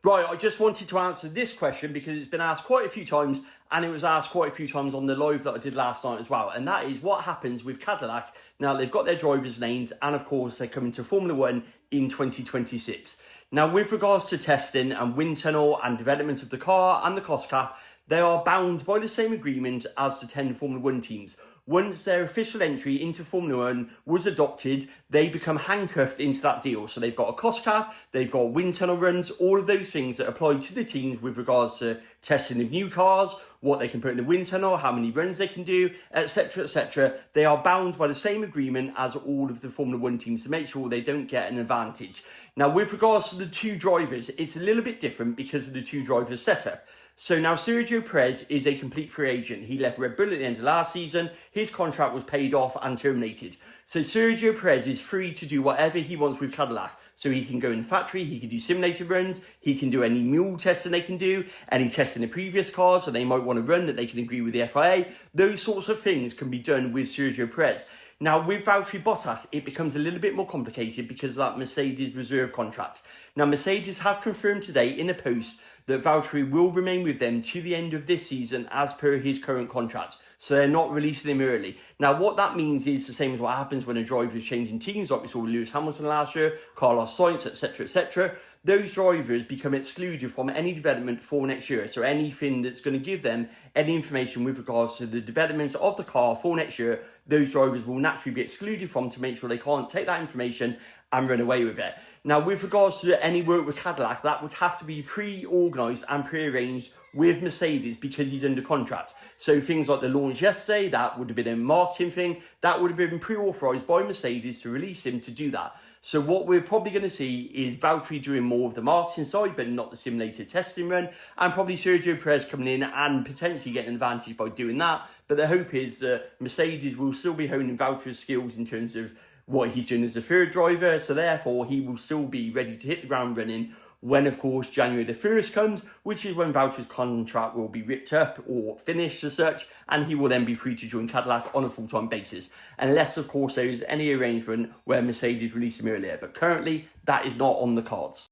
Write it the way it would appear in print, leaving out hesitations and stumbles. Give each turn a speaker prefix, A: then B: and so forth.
A: Right, I just wanted to answer this question because it's been asked quite a few times, and it was asked quite a few times on the live that I did last night as well. And that is what happens with Cadillac. Now, they've got their drivers' names, and of course, they're coming to Formula One in 2026. Now, with regards to testing and wind tunnel and development of the car and the cost cap, they are bound by the same agreement as the 10 Formula One teams. Once their official entry into Formula One was adopted, they become handcuffed into that deal. So they've got a cost cap, they've got wind tunnel runs, all of those things that apply to the teams with regards to testing of new cars, what they can put in the wind tunnel, how many runs they can do, etc., etc. They are bound by the same agreement as all of the Formula One teams to make sure they don't get an advantage. Now, with regards to the two drivers, it's a little bit different because of the two drivers setup. So now Sergio Perez is a complete free agent. He left Red Bull at the end of last season. His contract was paid off and terminated. So Sergio Perez is free to do whatever he wants with Cadillac. So he can go in the factory, he can do simulator runs, he can do any mule testing they can do, any testing the previous cars that they might want to run that they can agree with the FIA. Those sorts of things can be done with Sergio Perez. Now, with Valtteri Bottas, it becomes a little bit more complicated because of that Mercedes reserve contract. Now, Mercedes have confirmed today in a post that Valtteri will remain with them to the end of this season as per his current contract. So they're not releasing him early. Now, what that means is the same as what happens when a driver is changing teams, like we saw with Lewis Hamilton last year, Carlos Sainz, etc., etc. Those drivers become excluded from any development for next year. So anything that's going to give them any information with regards to the development of the car for next year, those drivers will naturally be excluded from to make sure they can't take that information and run away with it. Now, with regards to any work with Cadillac, that would have to be pre-organised and pre-arranged with Mercedes because he's under contract. So things like the launch yesterday, that would have been a marketing thing, that would have been pre-authorised by Mercedes to release him to do that. So what we're probably going to see is Valtteri doing more of the marketing side, but not the simulated testing run, and probably Sergio Perez coming in and potentially getting an advantage by doing that. But the hope is that Mercedes will still be honing Valtteri's skills in terms of what he's doing as a third driver, so therefore he will still be ready to hit the ground running when, of course, January the 1st comes, which is when Valtteri's contract will be ripped up or finished as such, and he will then be free to join Cadillac on a full-time basis, unless, of course, there is any arrangement where Mercedes release him earlier. But currently, that is not on the cards.